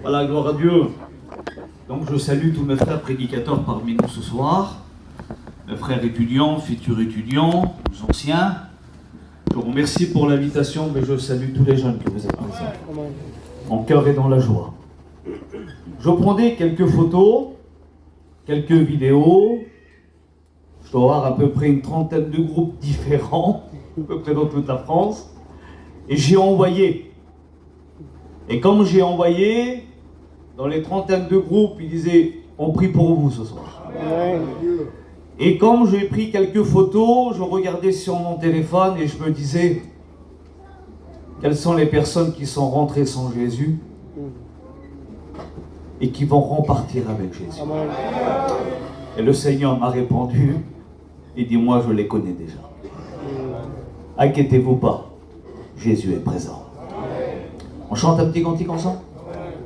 Voilà, gloire à Dieu. Donc je salue tous mes frères prédicateurs parmi nous ce soir, mes frères étudiants, futurs étudiants, les anciens. Je vous remercie pour l'invitation, mais je salue tous les jeunes que vous êtes présents. Mon cœur est dans la joie. Je prendrai quelques photos, quelques vidéos. Je dois avoir à peu près une trentaine de groupes différents, à peu près dans toute la France. Et j'ai envoyé. Et comme j'ai envoyé, dans les trentaines de groupes, ils disaient « On prie pour vous ce soir ». Et comme j'ai pris quelques photos, je regardais sur mon téléphone et je me disais « Quelles sont les personnes qui sont rentrées sans Jésus et qui vont repartir avec Jésus ?» Et le Seigneur m'a répondu et dit « Moi, je les connais déjà. Inquiétez-vous pas, Jésus est présent. » On chante un petit cantique ensemble?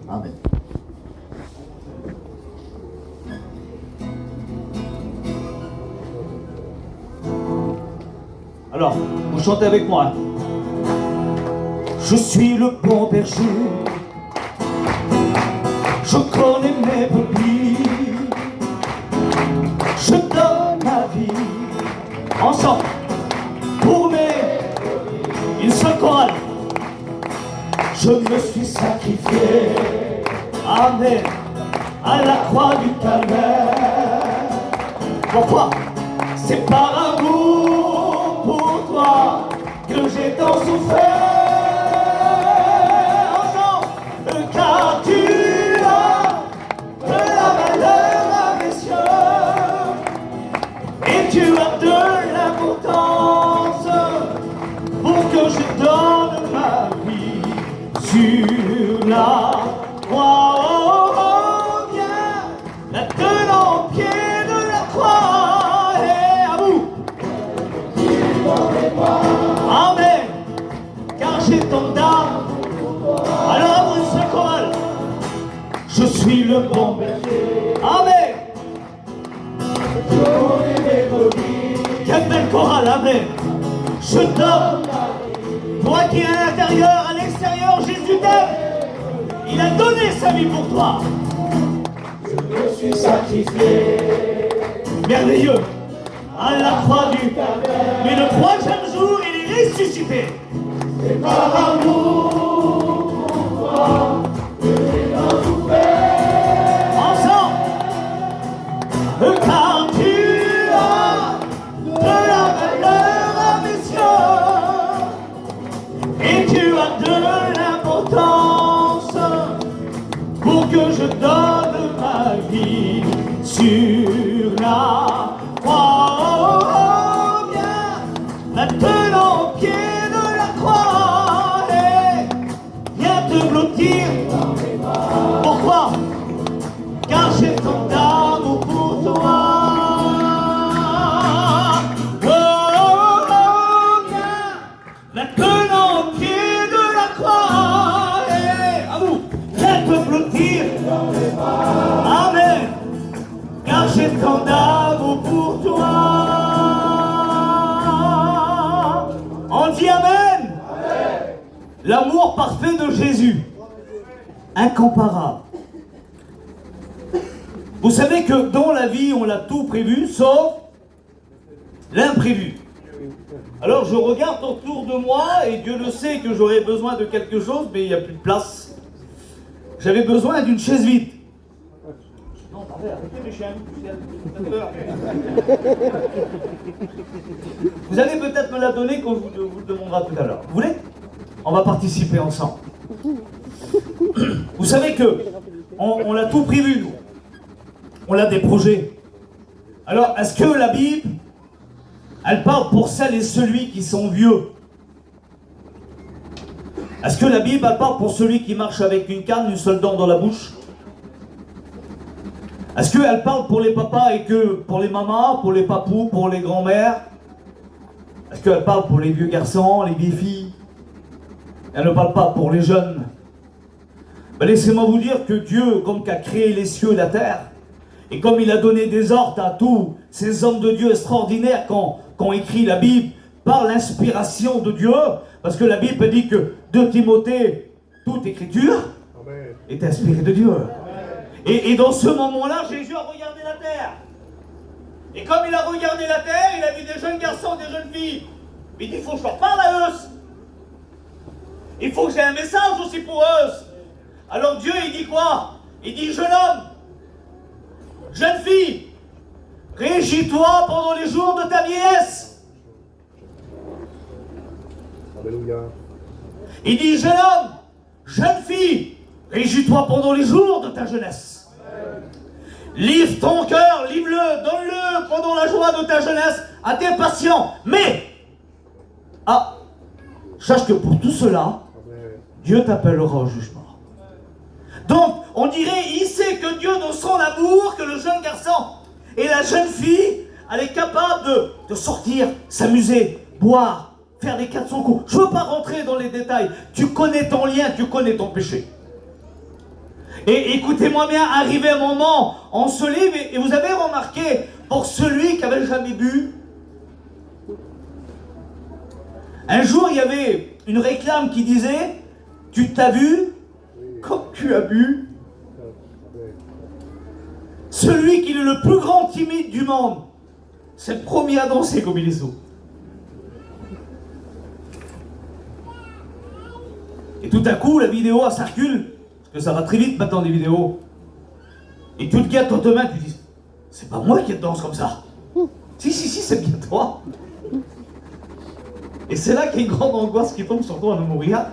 Amen. Alors, vous chantez avec moi. Je suis le bon berger, je connais mes brebis, je donne ma vie, ensemble, pour mes, une seule chorale. Je me suis sacrifié, amen, à la croix du calvaire. Pourquoi? C'est par amour pour toi que j'ai tant souffert. Ensemble, car tu as de la valeur à mes yeux, et tu as de l'importance pour que je donne ma vie sur la croix. Oh, oh, viens, maintenant au pied de la croix, et à vous. Amen, car j'ai tant d'âme. Alors, une seule chorale. Je suis le bon berger. Amen. Quelle belle chorale, amen. Je donne. Toi qui es à l'intérieur, à l'extérieur, Jésus t'aime. Il a donné sa vie pour toi. Je me suis sacrifié. Merveilleux. À la croix du calvaire. Mais le troisième jour, il est ressuscité. C'est par amour pour toi que j'ai tant souffert. Ensemble. Car tu as de la valeur à mes yeux, et tu as de l'importance pour que je donne ma vie sur la croix. Oh, viens maintenant au pied de la croix, et viens te blottir. Pourquoi? Car j'ai tant d'amour pour toi. Oh, oh, oh, viens maintenant au pied de la croix, et à vous, viens te blottir. Amen, car j'ai tant d'amour pour toi. On dit amen. L'amour parfait de Jésus, incomparable. Vous savez que dans la vie, on a tout prévu, sauf l'imprévu. Alors je regarde autour de moi, et Dieu le sait que j'aurais besoin de quelque chose, mais il n'y a plus de place. J'avais besoin d'une chaise vide. Non, arrêtez les chiens, vous allez peut-être me la donner quand je vous le demanderai tout à l'heure. Vous voulez? On va participer ensemble. Vous savez que on a tout prévu, nous. On a des projets. Alors, est-ce que la Bible, elle parle pour celles et ceux qui sont vieux? Est-ce que la Bible, elle parle pour celui qui marche avec une canne, une seule dent dans la bouche? Est-ce qu'elle parle pour les papas et que pour les mamas, pour les papous, pour les grands-mères? Est-ce qu'elle parle pour les vieux garçons, les vieilles filles? Elle ne parle pas pour les jeunes. Ben, laissez-moi vous dire que Dieu, comme qu'a créé les cieux et la terre, et comme il a donné des ordres à tous ces hommes de Dieu extraordinaires qui ont écrit la Bible par l'inspiration de Dieu, parce que la Bible dit que de Timothée, toute écriture est inspiré de Dieu. Et dans ce moment-là, Jésus a regardé la terre. Et comme il a regardé la terre, il a vu des jeunes garçons, des jeunes filles. Il dit, il faut que je leur parle à eux. Il faut que j'ai un message aussi pour eux. Alors Dieu, il dit quoi? Il dit, jeune homme, jeune fille, réjouis-toi pendant les jours de ta vieillesse. Alléluia. Il dit, jeune homme, jeune fille, réjouis-toi pendant les jours de ta jeunesse. Livre ton cœur, livre-le, donne-le pendant la joie de ta jeunesse à tes patients. Mais, sache que pour tout cela, Dieu t'appellera au jugement. Donc, on dirait, il sait que Dieu, dans son amour, que le jeune garçon et la jeune fille, elle est capable de sortir, s'amuser, boire, faire des 400 coups. Je ne veux pas rentrer dans les détails. Tu connais ton lien, tu connais ton péché. Et écoutez-moi bien, arrivé un moment, on se livre, et vous avez remarqué, pour celui qui n'avait jamais bu, un jour, il y avait une réclame qui disait, tu t'as vu, quand tu as bu, celui qui est le plus grand timide du monde, c'est le premier à danser comme il est sourd. Et tout à coup, la vidéo, elle circule, parce que ça va très vite maintenant, les vidéos. Et tu te gâtes dans tes mains, tu dis, c'est pas moi qui danse comme ça. Si, c'est bien toi. Et c'est là qu'il y a une grande angoisse qui tombe sur toi à mourir.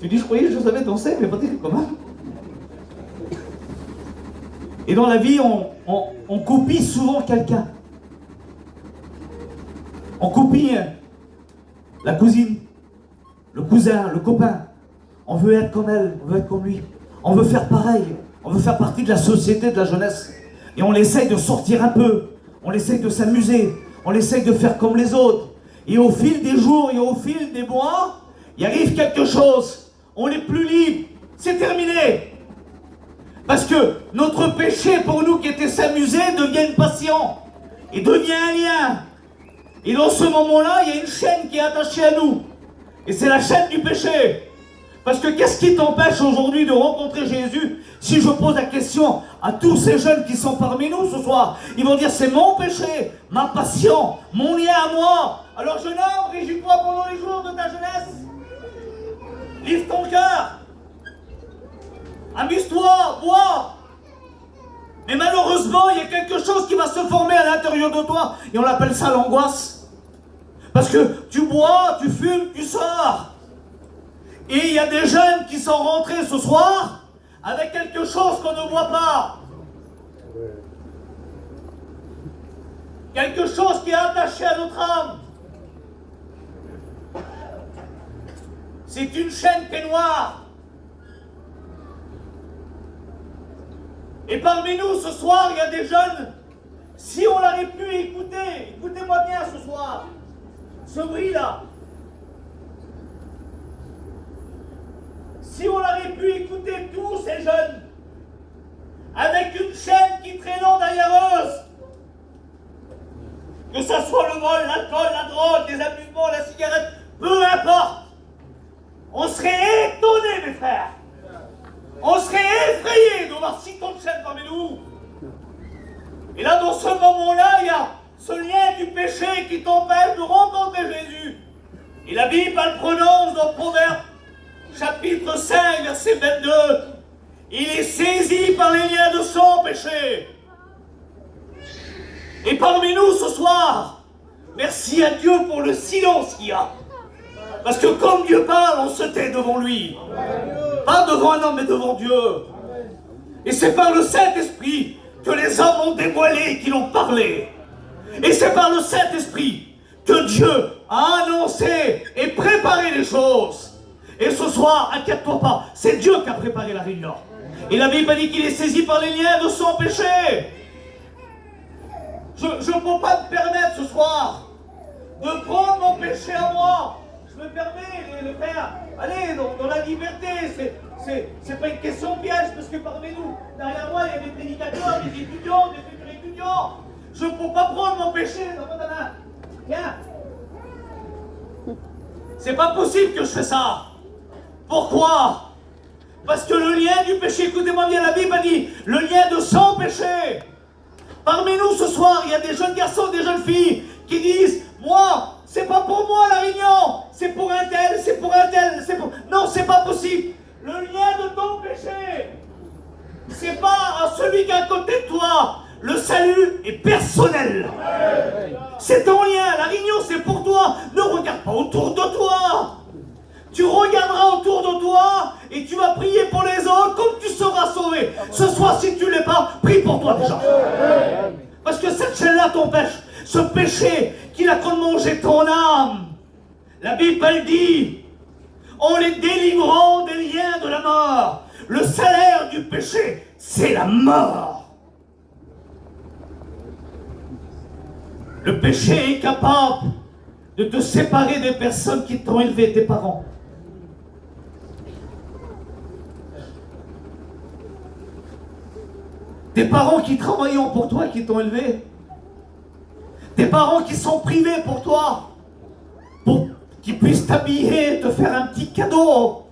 Tu dis, je croyais que je savais danser, mais pas dire comment. Et dans la vie, on copie souvent quelqu'un. On copie la cousine, le cousin, le copain. On veut être comme elle, on veut être comme lui. On veut faire pareil. On veut faire partie de la société, de la jeunesse. Et on essaye de sortir un peu. On essaye de s'amuser. On essaye de faire comme les autres. Et au fil des jours et au fil des mois, il arrive quelque chose. On n'est plus libre. C'est terminé. Parce que notre péché, pour nous qui était s'amuser, devient une passion. Et devient un lien. Et dans ce moment-là, il y a une chaîne qui est attachée à nous. Et c'est la chaîne du péché. Parce que qu'est-ce qui t'empêche aujourd'hui de rencontrer Jésus? Si je pose la question à tous ces jeunes qui sont parmi nous ce soir, ils vont dire c'est mon péché, ma passion, mon lien à moi. Alors jeune homme, réjouis-toi pendant les jours de ta jeunesse. Livre ton cœur. Amuse-toi, bois. Mais malheureusement, il y a quelque chose qui va se former à l'intérieur de toi. Et on appelle ça l'angoisse. Parce que tu bois, tu fumes, tu sors. Et il y a des jeunes qui sont rentrés ce soir avec quelque chose qu'on ne voit pas. Quelque chose qui est attaché à notre âme. C'est une chaîne qui est noire. Et parmi nous ce soir, il y a des jeunes, si on l'aurait pu écouter, écoutez-moi bien ce soir, ce bruit-là. Si on aurait pu écouter tous ces jeunes, avec une chaîne qui traînant derrière eux, que ce soit le vol, l'alcool, la drogue, les amusements, la cigarette, peu importe, on serait étonnés, mes frères. On serait effrayés de voir si tant de chaînes parmi nous. Et là, dans ce moment-là, il y a ce lien du péché qui t'empêche de rencontrer Jésus. Et la Bible, elle prononce dans Proverbe, chapitre 5, verset 22, il est saisi par les liens de son péché. Et parmi nous ce soir, merci à Dieu pour le silence qu'il y a. Parce que comme Dieu parle, on se tait devant lui. Pas devant un homme, mais devant Dieu. Et c'est par le Saint-Esprit que les hommes ont dévoilé, qu'ils ont parlé. Et c'est par le Saint-Esprit que Dieu a annoncé et préparé les choses. Et ce soir, inquiète-toi pas, c'est Dieu qui a préparé la réunion. Et la Bible dit qu'il est saisi par les liens de son péché. Je ne peux pas me permettre ce soir de prendre mon péché à moi. Je me permets de faire, allez, dans la liberté. C'est pas une question de piège, parce que parmi nous, derrière moi, il y a des prédicateurs, des étudiants, des futurs étudiants. Je ne peux pas prendre mon péché dans ta main. Tiens. C'est pas possible que je fasse ça. Pourquoi? Parce que le lien du péché, écoutez-moi bien, la Bible a dit, le lien de sans péché. Parmi nous ce soir, il y a des jeunes garçons, des jeunes filles qui disent, moi, c'est pas pour moi la réunion, c'est pour un tel, c'est pour un tel, c'est pour... Non, c'est pas possible. Le lien de ton péché, c'est pas à celui qui est à côté de toi. Le salut est personnel. C'est ton lien. La réunion, c'est pour toi. Ne regarde pas autour de toi. Tu regarderas autour de toi et tu vas prier pour les autres comme tu seras sauvé. Ce soir, si tu ne l'es pas, prie pour toi déjà. Parce que cette chaîne-là t'empêche. Ce péché qui n'a qu'à manger ton âme. La Bible, elle dit, en les délivrant des liens de la mort, le salaire du péché, c'est la mort. Le péché est capable de te séparer des personnes qui t'ont élevé, tes parents. Tes parents qui travaillent pour toi, qui t'ont élevé. Tes parents qui sont privés pour toi, pour qu'ils puissent t'habiller, te faire un petit cadeau.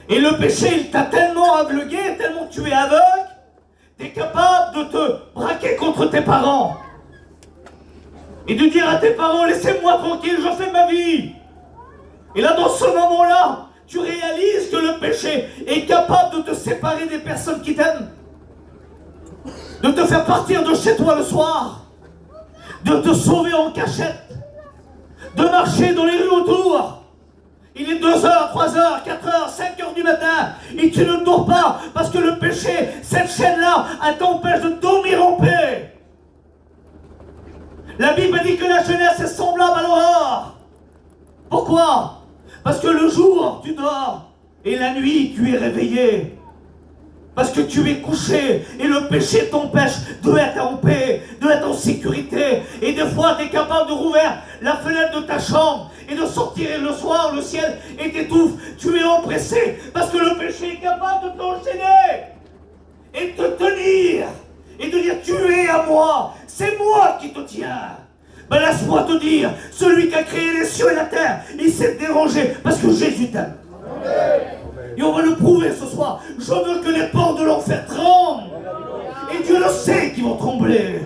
Et le péché, il t'a tellement aveuglé, tellement tu es aveugle, tu es capable de te braquer contre tes parents. Et de dire à tes parents, laissez-moi tranquille, je fais ma vie. Et là, dans ce moment-là, tu réalises que le péché est capable de te séparer des personnes qui t'aiment. De te faire partir de chez toi le soir. De te sauver en cachette. De marcher dans les rues autour. Il est 2h, 3h, 4h, 5h du matin. Et tu ne dors pas parce que le péché, cette chaîne-là, elle t'empêche de dormir en paix. La Bible dit que la jeunesse est semblable à l'aurore. Pourquoi? Parce que le jour, tu dors, et la nuit, tu es réveillé. Parce que tu es couché, et le péché t'empêche d'être en paix, d'être en sécurité. Et des fois, tu es capable de rouvrir la fenêtre de ta chambre, et de sortir le soir, le ciel, et t'étouffe. Tu es oppressé, parce que le péché est capable de t'enchaîner, et de te tenir. Et de dire, tu es à moi, c'est moi qui te tiens. Ben laisse-moi te dire, celui qui a créé les cieux et la terre, il s'est dérangé parce que Jésus t'aime. Et on va le prouver ce soir. Je veux que les portes de l'enfer tremblent. Et Dieu le sait qu'ils vont trembler.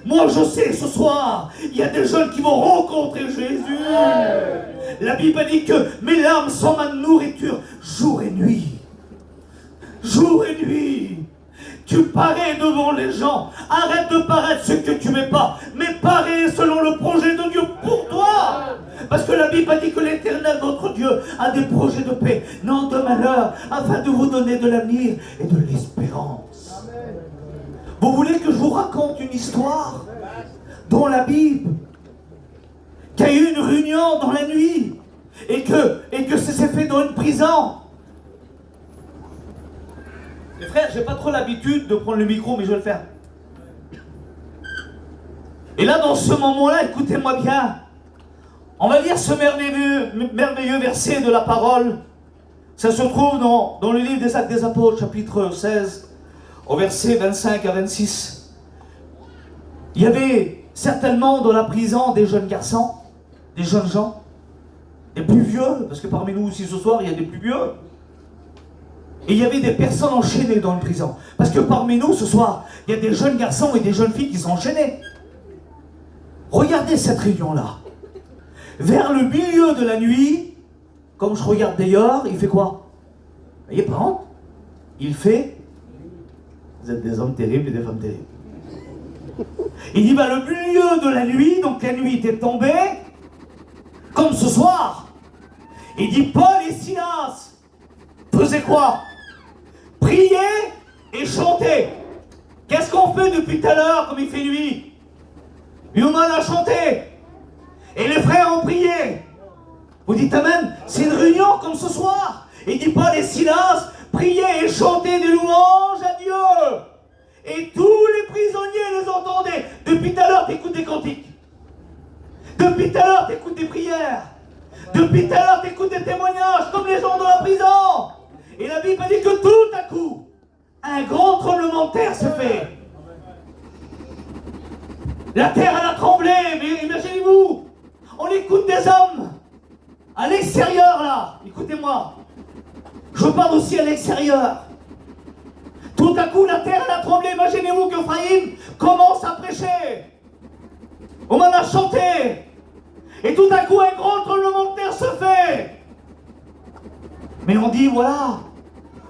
Moi je sais ce soir, il y a des jeunes qui vont rencontrer Jésus. La Bible dit que mes larmes sont ma nourriture jour et nuit. Jour et nuit. Tu parais devant les gens. Arrête de paraître ce que tu n'es pas, mais parais selon le projet de Dieu pour toi. Parce que la Bible a dit que l'Éternel, votre Dieu, a des projets de paix, non de malheur, afin de vous donner de l'avenir et de l'espérance. Vous voulez que je vous raconte une histoire dans la Bible, qu'il y a eu une réunion dans la nuit et que ça s'est fait dans une prison? Les frères, j'ai pas trop l'habitude de prendre le micro, mais je vais le faire. Et là, dans ce moment-là, écoutez-moi bien. On va lire ce merveilleux verset de la parole. Ça se trouve dans le livre des Actes des Apôtres, chapitre 16, au verset 25 à 26. Il y avait certainement dans la prison des jeunes garçons, des jeunes gens, des plus vieux, parce que parmi nous aussi ce soir, il y a des plus vieux. Et il y avait des personnes enchaînées dans la prison. Parce que parmi nous, ce soir, il y a des jeunes garçons et des jeunes filles qui sont enchaînés. Regardez cette réunion-là. Vers le milieu de la nuit, comme je regarde d'ailleurs, il fait quoi? Vous voyez, par contre, il fait... Vous êtes des hommes terribles et des femmes terribles. Il dit, le milieu de la nuit, donc la nuit était tombée, comme ce soir. Il dit, Paul et Silas faisaient quoi? Prier et chanter. Qu'est-ce qu'on fait depuis tout à l'heure comme il fait nuit? Humain a chanté. Et les frères ont prié. Vous dites amen? C'est une réunion comme ce soir. Il dit Paul et Silas priaient et chantaient des louanges à Dieu. Et tous les prisonniers les entendaient. Depuis tout à l'heure, tu écoutes des cantiques. Depuis tout à l'heure, tu écoutes des prières. Depuis tout à l'heure, tu écoutes des témoignages comme les gens dans la prison. Et la Bible dit que tout à coup, un grand tremblement de terre se fait. La terre, elle a tremblé, mais imaginez-vous, on écoute des hommes à l'extérieur là. Écoutez-moi, je parle aussi à l'extérieur. Tout à coup, la terre elle a tremblé. Imaginez-vous que Ephraïm commence à prêcher. On m'en a chanté. Et tout à coup, un grand tremblement de terre se fait. Mais on dit, voilà,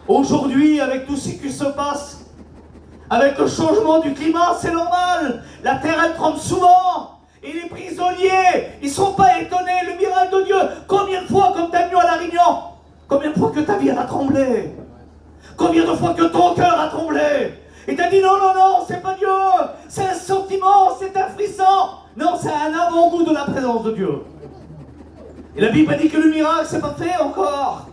aujourd'hui, avec tout ce qui se passe, avec le changement du climat, c'est normal. La terre, elle tremble souvent. Et les prisonniers, ils ne sont pas étonnés. Le miracle de Dieu, combien de fois, comme tu as venu à La Réunion, combien de fois que ta vie, elle a tremblé? Combien de fois que ton cœur a tremblé? Et tu as dit, non, non, non, c'est pas Dieu. C'est un sentiment, c'est un frisson. Non, c'est un avant-goût de la présence de Dieu. Et la Bible a dit que le miracle, c'est pas fait encore.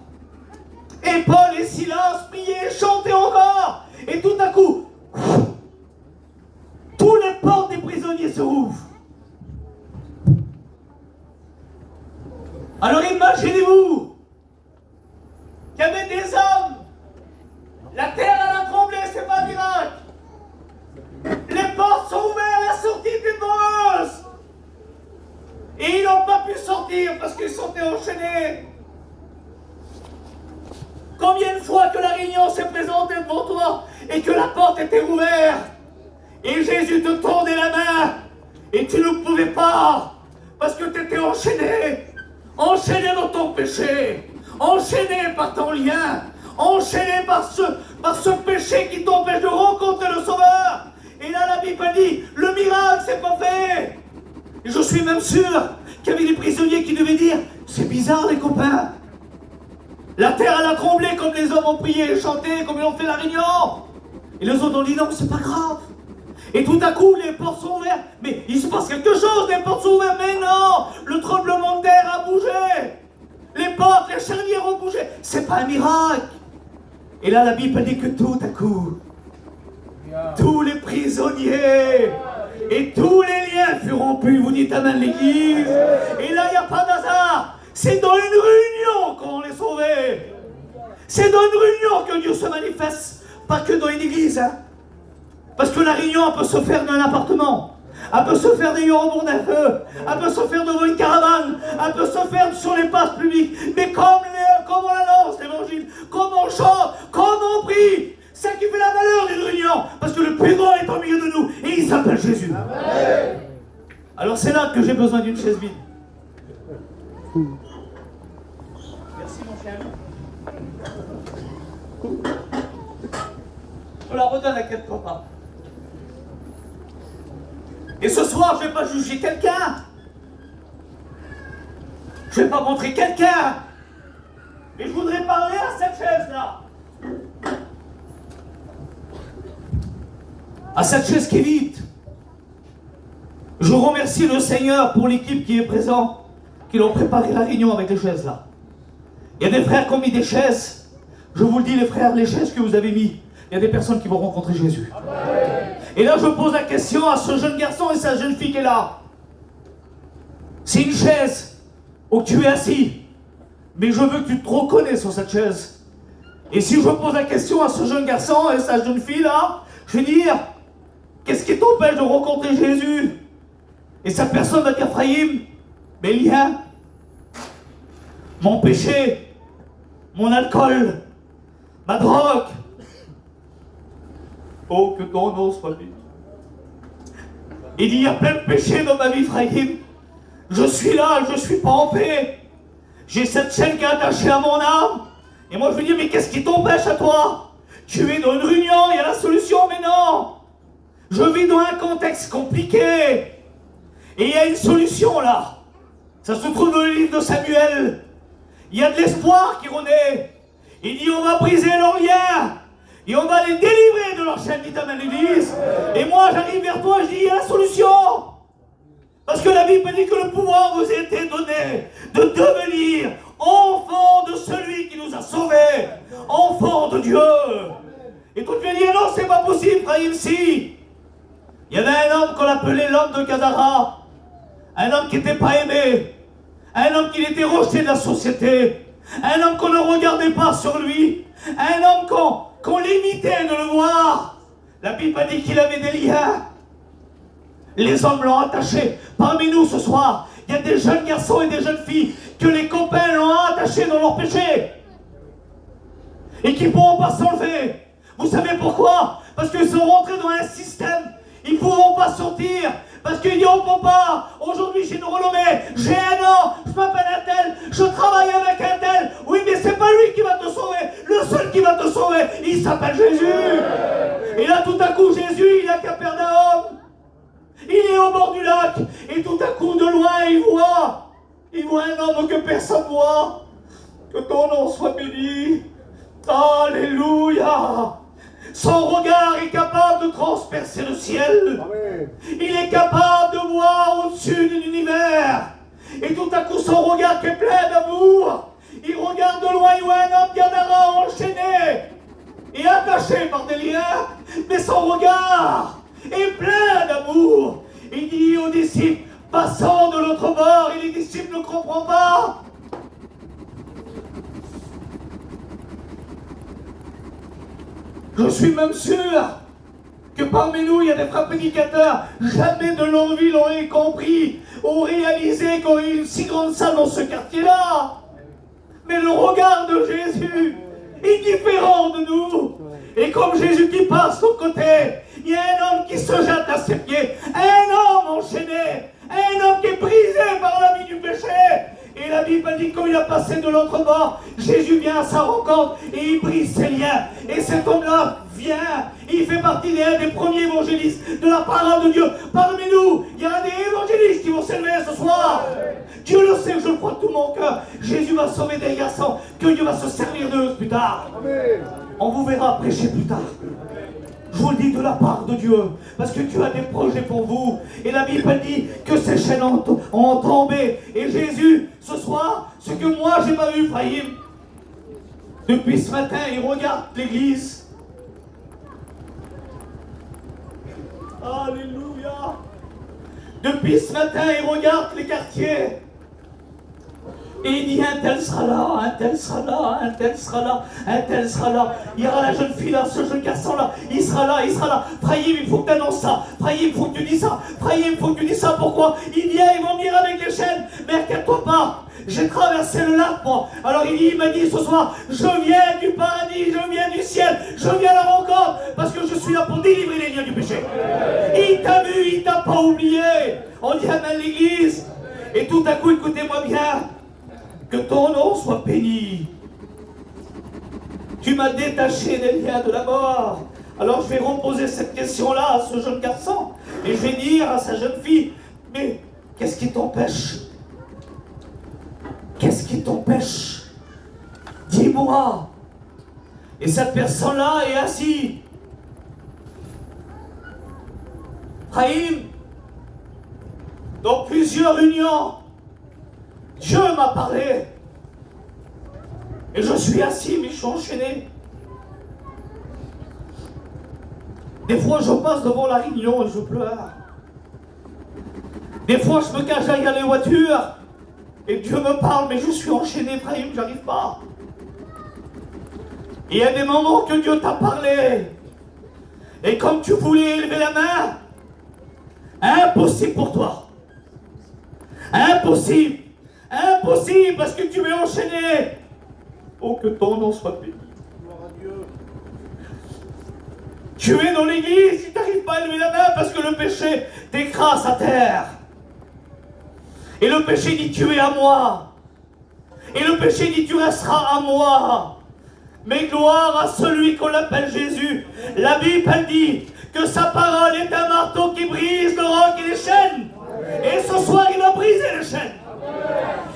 Et Paul et Silas priaient, chantaient encore. Et tout à coup, tous les portes des prisonniers se rouvrent. Alors imaginez-vous qu'il y avait des hommes. La terre elle a tremblé, c'est pas un miracle. Les portes sont ouvertes, la sortie était heureuse. Et ils n'ont pas pu sortir parce qu'ils sont enchaînés. Combien de fois que la Réunion s'est présentée devant toi et que la porte était ouverte et Jésus te tendait la main et tu ne pouvais pas parce que tu étais enchaîné. Enchaîné dans ton péché, enchaîné par ton lien, enchaîné par ce péché qui t'empêche de rencontrer le Sauveur. Et là, la Bible dit, le miracle, c'est pas fait. Et je suis même sûr qu'il y avait des prisonniers qui devaient dire, c'est bizarre les copains. La terre, elle a tremblé comme les hommes ont prié et chanté, comme ils ont fait la Réunion. Et les autres ont dit, non, c'est pas grave. Et tout à coup, les portes sont ouvertes. Mais il se passe quelque chose, les portes sont ouvertes. Mais non, le tremblement de terre a bougé. Les portes, les charnières ont bougé. C'est pas un miracle. Et là, la Bible dit que tout à coup, tous les prisonniers et tous les liens furent rompus. Vous dites amen l'église. Et là, il n'y a pas d'hasard. C'est dans une réunion qu'on est sauvés. C'est dans une réunion que Dieu se manifeste. Pas que dans une église, hein. Parce que la réunion, elle peut se faire dans un appartement. Elle peut se faire d'ailleurs au bord d'un feu. Elle peut se faire devant une caravane. Elle peut se faire sur les places publiques. Mais comme on annonce l'évangile, comme on chante, comme on prie, c'est ça qui fait la valeur d'une réunion. Parce que le plus grand est au milieu de nous. Et il s'appelle Jésus. Amen. Alors c'est là que j'ai besoin d'une chaise vide. Merci mon cher. On la redonne à quelqu'un pas. Et ce soir, je ne vais pas juger quelqu'un. Je ne vais pas montrer quelqu'un. Mais je voudrais parler à cette chaise-là. À cette chaise qui est vide. Je remercie le Seigneur pour l'équipe qui est présente, qui l'ont préparé la réunion avec les chaises là. Il y a des frères qui ont mis des chaises. Je vous le dis les frères, les chaises que vous avez mis, il y a des personnes qui vont rencontrer Jésus. Amen. Et là je pose la question à ce jeune garçon et sa jeune fille qui est là. C'est une chaise où tu es assis, mais je veux que tu te reconnaisses sur cette chaise. Et si je pose la question à ce jeune garçon et sa jeune fille là, je vais dire, qu'est-ce qui t'empêche de rencontrer Jésus? Et cette personne va dire, Ephraïm, mes liens, mon péché, mon alcool, ma drogue. Oh, que ton nom soit béni. Il dit, il y a plein de péchés dans ma vie, Ephraïm. Je suis là, je ne suis pas en paix. J'ai cette chaîne qui est attachée à mon âme. Et moi, je lui dis, mais qu'est-ce qui t'empêche à toi? Tu es dans une réunion, il y a la solution, mais non. Je vis dans un contexte compliqué. Et il y a une solution là. Ça se trouve dans le livre de Samuel. Il y a de l'espoir qui renaît. Il dit, on va briser leurs liens. Et on va les délivrer de leur chaîne, dit amen l'église. Et moi, j'arrive vers toi, je dis, il y a la solution. Parce que la Bible dit que le pouvoir vous a été donné de devenir enfant de celui qui nous a sauvés. Enfant de Dieu. Et toi, tu vas dire, non, c'est pas possible, Ephraïm, si. Il y avait un homme qu'on appelait l'homme de Gadara. Un homme qui n'était pas aimé. Un homme qui était rejeté de la société. Un homme qu'on ne regardait pas sur lui. Un homme qu'on limitait de le voir. La Bible a dit qu'il avait des liens. Les hommes l'ont attaché. Parmi nous ce soir, il y a des jeunes garçons et des jeunes filles que les copains l'ont attaché dans leur péché. et qui ne pourront pas s'enlever. Vous savez pourquoi? Parce qu'ils sont rentrés dans un système. Ils ne pourront pas sortir. Parce qu'ils diront pas, aujourd'hui j'ai une renommée, j'ai un an, je m'appelle un tel, je travaille avec un tel. Oui, mais c'est pas lui qui va te sauver. Le seul qui va te sauver, il s'appelle Jésus. Et là, tout à coup, Jésus, il est à Capernaum. Il est au bord du lac. Et tout à coup, de loin, il voit un homme que personne ne voit. Que ton nom soit béni. Alléluia. Son regard est capable de transpercer le ciel. Amen. Il est capable de voir au-dessus de l'univers. Et tout à coup, son regard qui est plein d'amour, il regarde de loin, il voit un homme Gadara enchaîné et attaché par des liens, mais son regard est plein d'amour. Il dit aux disciples, passons de l'autre bord, et les disciples ne comprennent pas. Je suis même sûr que parmi nous, il y a des frères prédicateurs, jamais de leur vie l'auraient compris, ont réalisé qu'on ait une si grande salle dans ce quartier-là. Mais le regard de Jésus est différent de nous. Et comme Jésus qui passe au côté, il y a un homme qui se jette à ses pieds, un homme enchaîné, un homme qui est brisé par la vie du péché. Et la Bible dit qu'il a passé de l'autre bord, Jésus vient à sa rencontre et il brise ses liens. Et cet homme-là vient, il fait partie des premiers évangélistes de la parole de Dieu. Parmi nous, il y a des évangélistes qui vont s'élever ce soir. Dieu le sait, je le crois de tout mon cœur. Jésus va sauver des garçons, que Dieu va se servir d'eux plus tard. Amen. On vous verra prêcher plus tard. Je vous le dis de la part de Dieu, parce que Dieu a des projets pour vous. Et la Bible dit que ces chaînes ont tombé. Et Jésus, ce soir, ce que moi j'ai pas vu, Ephraïm, depuis ce matin, il regarde l'église. Alléluia. Depuis ce matin, il regarde les quartiers. Et il dit, un tel sera là, un tel sera là, un tel sera là, un tel sera là. Il y aura la jeune fille là, ce jeune garçon là, il sera là, il sera là. Frahim, il faut que tu annonces ça. Frahim, il faut que tu dis ça. Frahim, il faut que tu dis ça. Pourquoi? Il vient, ils vont venir avec les chaînes. Mais inquiète-toi pas, j'ai traversé le lac, moi. Alors il m'a dit ce soir, je viens du paradis, je viens du ciel, je viens à la rencontre, parce que je suis là pour délivrer les liens du péché. Il t'a vu, il t'a pas oublié. On dit amen l'église. Et tout à coup, écoutez-moi bien. Que ton nom soit béni. Tu m'as détaché des liens de la mort. Alors je vais reposer cette question-là à ce jeune garçon. Et je vais dire à sa jeune fille, mais qu'est-ce qui t'empêche? Qu'est-ce qui t'empêche? Dis-moi. Et cette personne-là est assise. Ephraïm, dans plusieurs unions, Dieu m'a parlé. Et je suis assis, mais je suis enchaîné. Des fois, je passe devant la réunion et je pleure. Des fois, je me cache derrière les voitures et Dieu me parle, mais je suis enchaîné, Ephraïm, j'arrive pas. Il y a des moments que Dieu t'a parlé. Et comme tu voulais élever la main, impossible pour toi. Impossible. Impossible parce que tu es enchaîné. Oh, que ton nom soit béni. Gloire à Dieu. Tu es dans l'église, tu n'arrives pas à élever la main parce que le péché t'écrase à terre. Et le péché dit tu es à moi. Et le péché dit tu resteras à moi. Mais gloire à celui qu'on appelle Jésus. La Bible elle dit que sa parole est un marteau qui brise le roc et les chaînes. Et ce soir il va briser les chaînes.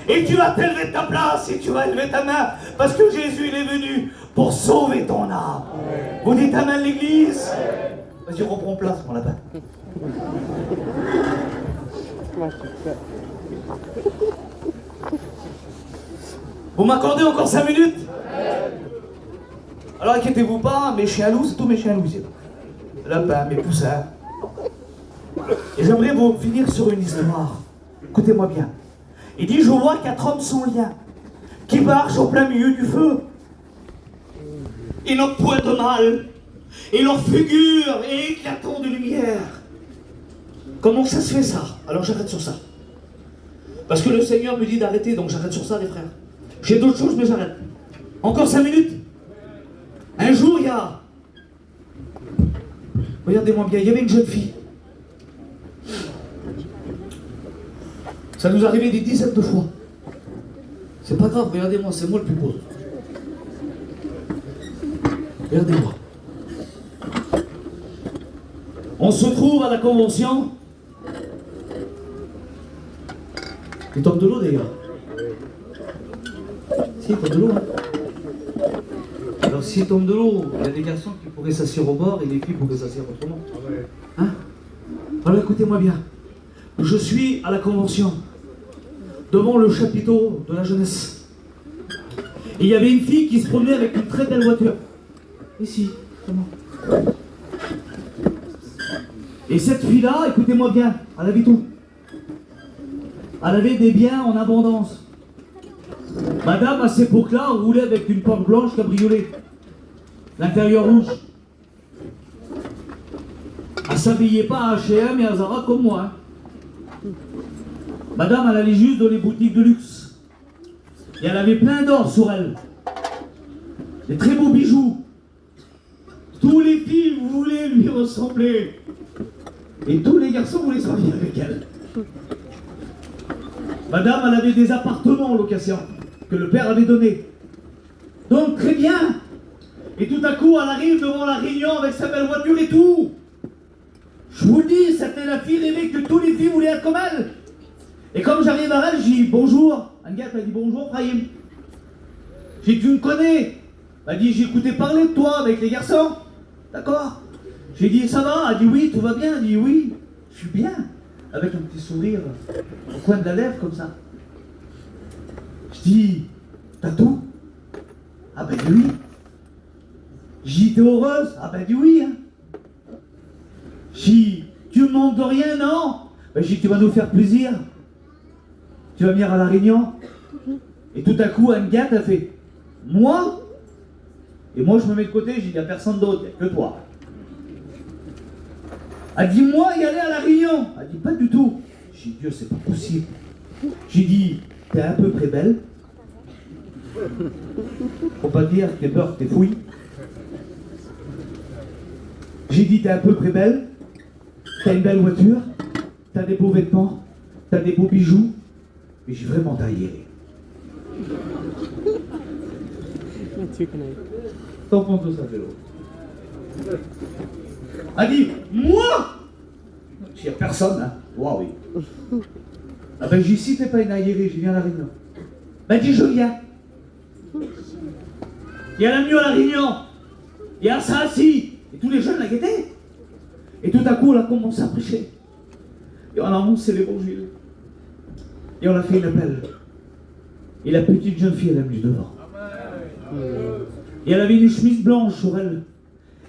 Et tu vas t'élever ta place et tu vas élever ta main parce que Jésus il est venu pour sauver ton âme. Vous dites amen l'église? Vas-y, reprends place mon lapin. Vous m'accordez encore 5 minutes? Alors inquiétez-vous pas, mes chiens loups, c'est tous mes chiens loups. Lapin, mes poussins. Et j'aimerais vous finir sur une histoire. Écoutez-moi bien. Il dit, je vois 4 hommes sans lien, qui marchent au plein milieu du feu. Ils n'ont point de mal, et leur figure est éclatante de lumière. Comment ça se fait ça? Alors j'arrête sur ça. Parce que le Seigneur me dit d'arrêter, donc j'arrête sur ça les frères. J'ai d'autres choses, mais j'arrête. Encore 5 minutes? Un jour, il y a... Regardez-moi bien, il y avait une jeune fille. Ça nous arrivait des dizaines de fois. C'est pas grave, regardez-moi, c'est moi le plus beau. Regardez-moi. On se trouve à la convention. Il tombe de l'eau, les gars. Si, il tombe de l'eau. Hein. Alors, s'il tombe de l'eau, il y a des garçons qui pourraient s'asseoir au bord et les filles pourraient s'asseoir autrement. Hein? Alors, écoutez-moi bien. Je suis à la convention, devant le chapiteau de la jeunesse. Et il y avait une fille qui se promenait avec une très belle voiture. Ici, comment? Et cette fille-là, écoutez-moi bien, elle avait tout. Elle avait des biens en abondance. Madame, à cette époque-là, roulait avec une porte blanche cabriolet. L'intérieur rouge. Elle s'habillait pas à H&M et à Zara comme moi. Hein. Madame, elle allait juste dans les boutiques de luxe. Et elle avait plein d'or sur elle. Des très beaux bijoux. Tous les filles voulaient lui ressembler. Et tous les garçons voulaient se marier avec elle. Madame, elle avait des appartements en location que le père avait donnés. Donc très bien. Et tout à coup, elle arrive devant la Réunion avec sa belle voiture et tout. Je vous le dis, c'était la fille rêvée que tous les filles voulaient être comme elle. Et comme j'arrive à elle, je dis bonjour. Anne-Gat m'a dit bonjour, Brahim. J'ai dit, tu me connais? Elle m'a dit, j'ai écouté parler de toi avec les garçons. D'accord. J'ai dit, ça va? Elle dit, oui, tout va bien. Elle dit, oui, je suis bien. Avec un petit sourire au coin de la lèvre, comme ça. Je dis, t'as tout? Ah ben oui. J'ai dit, t'es heureuse? Ah ben oui. Hein. J'ai dit, tu me manques de rien, non? Ben j'ai dit, tu vas nous faire plaisir. Tu vas venir à la Réunion. Et tout à coup, Anne-Gat a fait, moi? Et moi, je me mets de côté, j'ai dit, il n'y a personne d'autre, il n'y a que toi. Elle dit, moi, y aller à la Réunion? Elle dit, pas du tout. J'ai dit, Dieu, c'est pas possible. J'ai dit, t'es à peu près belle. Faut pas dire que t'es peur, que t'es fouille. J'ai dit, t'es à peu près belle. T'as une belle voiture. T'as des beaux vêtements. T'as des beaux bijoux. Mais j'ai vraiment taillé. T'en penses tout ça, vélo. Elle dit, moi? Il n'y a personne, hein. Wow, oui. Ah ben, j'ai dit, si t'es pas une aguerrie, je viens à la Réunion. Ben, dis, je viens. Il y a la mieux à la Réunion. Il y a ça, si. Et tous les jeunes la guettaient. Et tout à coup, on a commencé à prêcher. Et on a annoncé l'évangile. Et on a fait une appel. Et la petite jeune fille, elle a mis devant. Et elle avait une chemise blanche sur elle.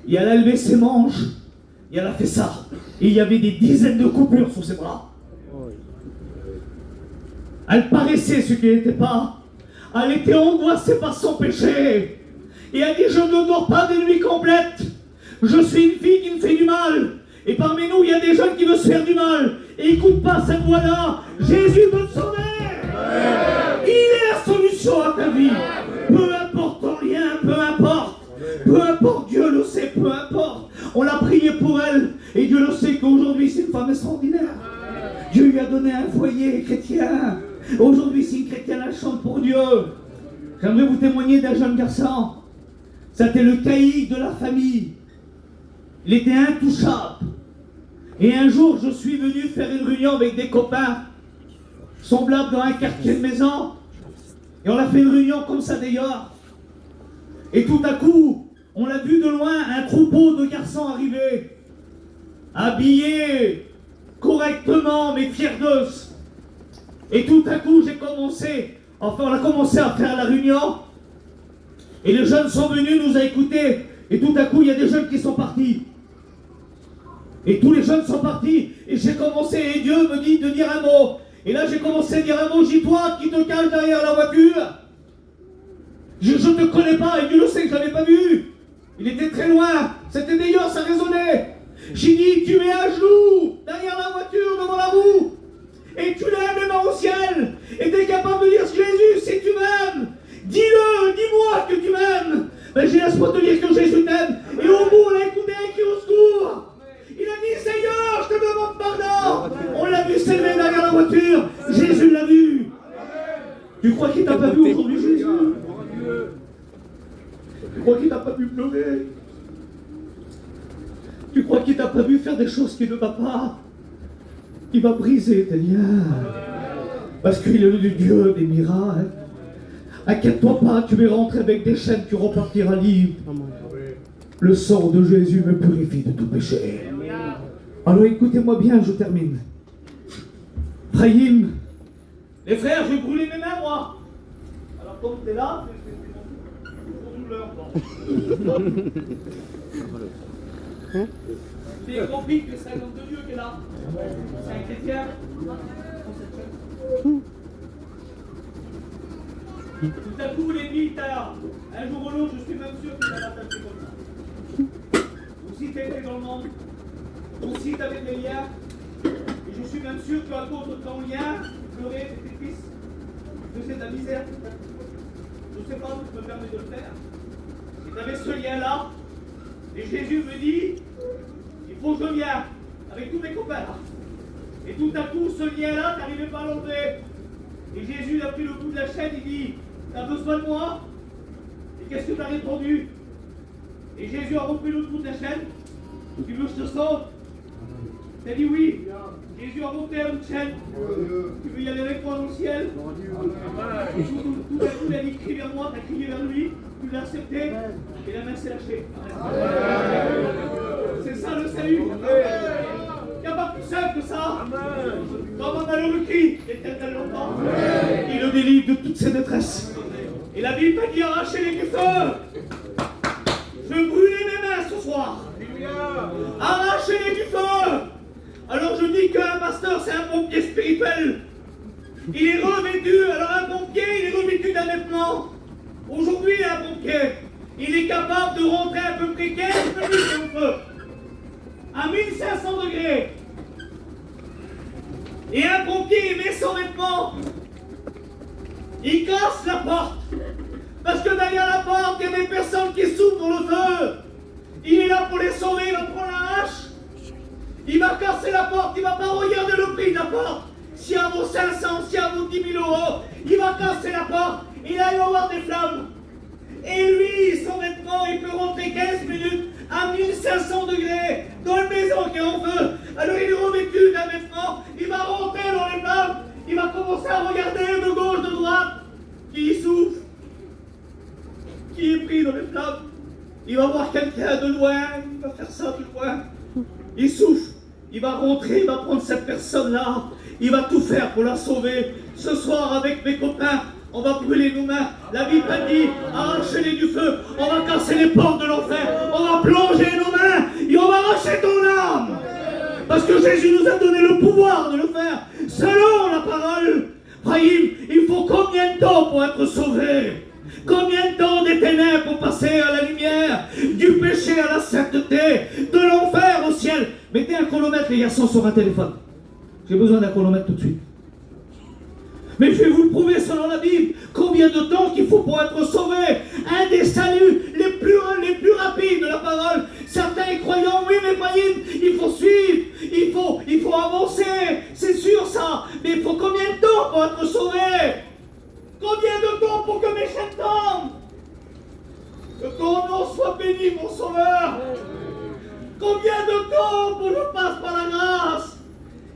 Et elle a levé ses manches. Et elle a fait ça. Et il y avait des dizaines de coupures sur ses bras. Elle paraissait ce qu'elle n'était pas. Elle était angoissée par son péché. Et elle dit, je ne dors pas des nuits complètes. Je suis une fille qui me fait du mal. Et parmi nous, il y a des jeunes qui veulent se faire du mal. Et écoute pas cette voix-là. Jésus veut te sauver. Il est la solution à ta vie. Peu importe ton lien, peu importe. Peu importe, Dieu le sait, peu importe. On l'a prié pour elle. Et Dieu le sait qu'aujourd'hui, c'est une femme extraordinaire. Dieu lui a donné un foyer chrétien. Aujourd'hui, c'est une chrétienne, elle chante pour Dieu. J'aimerais vous témoigner d'un jeune garçon. C'était le caïd de la famille. Il était intouchable. Et un jour, je suis venu faire une réunion avec des copains, semblables dans un quartier de maison. Et on a fait une réunion comme ça d'ailleurs. Et tout à coup, on a vu de loin un troupeau de garçons arriver, habillés correctement, mais fiers d'eux. Et tout à coup, on a commencé à faire la réunion. Et les jeunes sont venus, nous a écoutés. Et tout à coup, il y a des jeunes qui sont partis. Et tous les jeunes sont partis. Et j'ai commencé, et Dieu me dit de dire un mot. Et là, j'ai commencé à dire un mot. J'ai dit, toi qui te caches derrière la voiture, je ne te connais pas. Et Dieu le sait que je ne l'avais pas vu. Il était très loin. C'était d'ailleurs, ça résonnait. J'ai dit, tu mets un genou derrière la voiture, devant la roue. Et tu lèves les mains au ciel. Et tu es capable de dire, Jésus, si tu m'aimes, dis-le, dis-moi que tu m'aimes. Mais je laisse pas te dire que Jésus t'aime. Et au bout, on a écouté un cri au secours. Il a dit, Seigneur, je te demande pardon. On l'a vu s'élever derrière la voiture. Jésus l'a vu. Tu crois qu'il t'a pas vu aujourd'hui, Jésus? Tu crois qu'il t'a pas vu pleurer? Tu crois qu'il t'a pas vu faire des choses qui ne vont pas? Il va briser tes liens. Parce qu'il est le Dieu des miracles. Inquiète-toi pas, tu vas rentrer avec des chaînes, tu repartiras libre. Le sang de Jésus me purifie de tout péché. Alors écoutez-moi bien, je termine. Brahim, les frères, je vais brûler mes mains, moi. Alors comme tu es là, c'est douleur. Tu as compris que c'est un homme de Dieu qui est là. C'est un chrétien. Tout à coup, l'ennemi t'a. Un jour ou l'autre, je suis même sûr qu'il va l'attaquer comme ça. Ou si tu étais dans le monde, ou si tu avais des liens, et je suis même sûr qu'à cause de ton lien, tu pleurais, tu étais triste, tu faisais de la misère. Je ne sais pas où je me permets de le faire. Et tu avais ce lien-là, et Jésus me dit, il faut que je vienne avec tous mes copains là. Et tout à coup, ce lien-là, tu n'arrivais pas à l'enlever. Et Jésus a pris le bout de la chaîne, il dit, t'as besoin de moi? Et qu'est-ce que tu as répondu? Et Jésus a repris le bout de la chaîne. Tu veux que je te sauve? Tu as dit oui. Jésus a monté un bout de chaîne. Tu veux y aller avec moi dans le ciel? Et tout à coup, il a dit, crie vers moi, tu as crié vers lui, tu l'as accepté, et la main s'est lâchée. C'est ça le salut. Il n'y a pas plus simple que ça. Comme un malheureux cri, l'Éternel l'entend. Il le délivre de toutes ses détresses. Et la Bible a dit arrachez-les du feu. Je veux brûler mes mains ce soir. Arrachez-les du feu. Alors je dis qu'un pasteur c'est un pompier spirituel. Il est revêtu, alors un pompier il est revêtu d'un vêtement. Aujourd'hui un pompier, il est capable de rentrer à peu près 15 minutes au feu. À 1500 degrés. Et un pompier, il met son vêtement. Il casse la porte. Parce que derrière la porte, il y a des personnes qui souffrent pour le feu. Il est là pour les sauver, il va prendre la hache. Il va casser la porte, il ne va pas regarder le prix de la porte. Si elle vaut 500, si elle vaut 10 000 euros, il va casser la porte. Et là, il va avoir des flammes. Et lui, son vêtement, il peut rentrer 15 minutes à 1500 degrés dans une maison qui est en feu. Alors il est revêtu d'un vêtement, il va rentrer dans les flammes, il va commencer à regarder de gauche, de droite, qui souffre, qui est pris dans les flammes. Il va voir quelqu'un de loin, il va faire ça de loin. Il souffre, il va rentrer, il va prendre cette personne-là, il va tout faire pour la sauver. Ce soir, avec mes copains, on va brûler nos mains. La Bible a dit, arrachez-les du feu. On va casser les portes de l'enfer. On va plonger nos mains et on va arracher ton âme. Parce que Jésus nous a donné le pouvoir de le faire. Selon la parole, Brahim, il faut combien de temps pour être sauvé? Combien de temps des ténèbres pour passer à la lumière? Du péché à la sainteté, de l'enfer au ciel. Mettez un chronomètre, les garçons, sur un téléphone. J'ai besoin d'un chronomètre tout de suite. Mais je vais vous le prouver selon la Bible. Combien de temps qu'il faut pour être sauvé? Un des saluts les plus rapides de la parole. Certains croyants, oui mais Brahim, il faut suivre, il faut avancer. C'est sûr ça. Mais il faut combien de temps pour être sauvé? Combien de temps pour que mes chaînes tombent? Que ton nom soit béni, mon sauveur. Combien de temps pour que je passe par la grâce?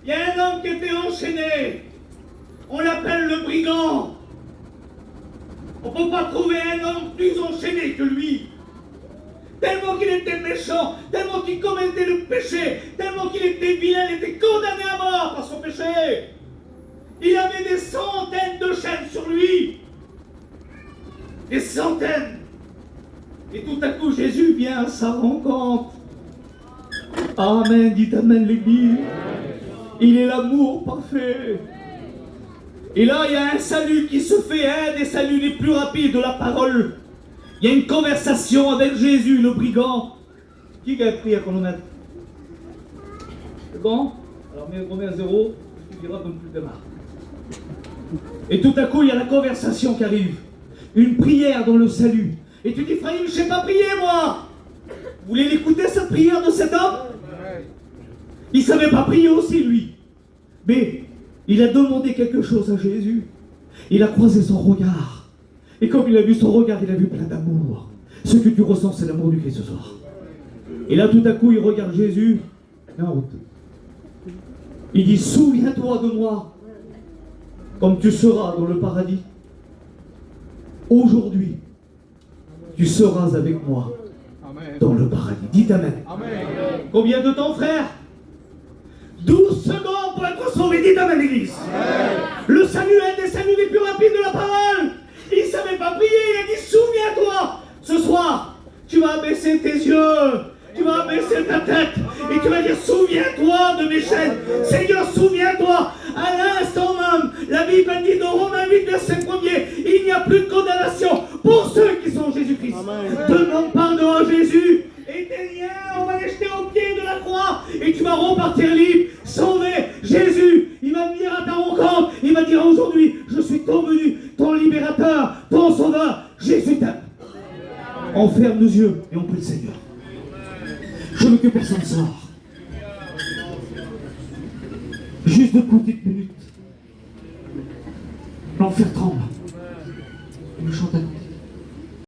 Il y a un homme qui était enchaîné. On l'appelle le brigand. On ne peut pas trouver un homme plus enchaîné que lui. Tellement qu'il était méchant, tellement qu'il commettait le péché, tellement qu'il était vilain, il était condamné à mort par son péché. Il avait des centaines de chaînes sur lui. Des centaines. Et tout à coup, Jésus vient à sa rencontre. Amen, dit Amen l'Église. Il est l'amour parfait. Et là, il y a un salut qui se fait, un des saluts les plus rapides de la parole. Il y a une conversation avec Jésus, le brigand. Qui a pris à chronomètre? C'est bon? Alors, remets à zéro, tu diras comme tu démarres. Et tout à coup, il y a la conversation qui arrive. Une prière dans le salut. Et tu dis, Frahim, je ne sais pas prier, moi. Vous voulez l'écouter, cette prière de cet homme? Il ne savait pas prier aussi, lui. Mais il a demandé quelque chose à Jésus. Il a croisé son regard. Et comme il a vu son regard, il a vu plein d'amour. Ce que tu ressens, c'est l'amour du Christ ce soir. Et là, tout à coup, il regarde Jésus. Non. Il dit, souviens-toi de moi, comme tu seras dans le paradis. Aujourd'hui, tu seras avec moi dans le paradis. Dites Amen. Amen. Combien de temps, frère? 12 secondes pour être sauvé. Dites Amen, l'église. Le salut est un des saluts les plus rapides de la parole. Il ne savait pas prier. Il a dit, souviens-toi. Ce soir, tu vas baisser tes yeux. Tu vas baisser ta tête. Et tu vas dire, souviens-toi de mes chaînes. Seigneur, souviens-toi. À l'instant même, la Bible dit dans Romains 8, verset 1er, il n'y a plus de condamnation pour ceux qui sont en Jésus-Christ. Demande pardon à Jésus. Et tes liens, on va les jeter au pied de la croix. Et tu vas repartir libre, sauvé. Jésus, il va venir à ta rencontre. Il va dire aujourd'hui, je suis ton venu, ton libérateur, ton sauveur. Jésus t'aime. On ferme nos yeux et on prie le Seigneur. Je veux que personne sorte. Juste 2 petites minutes. L'enfer tremble. Il me chante à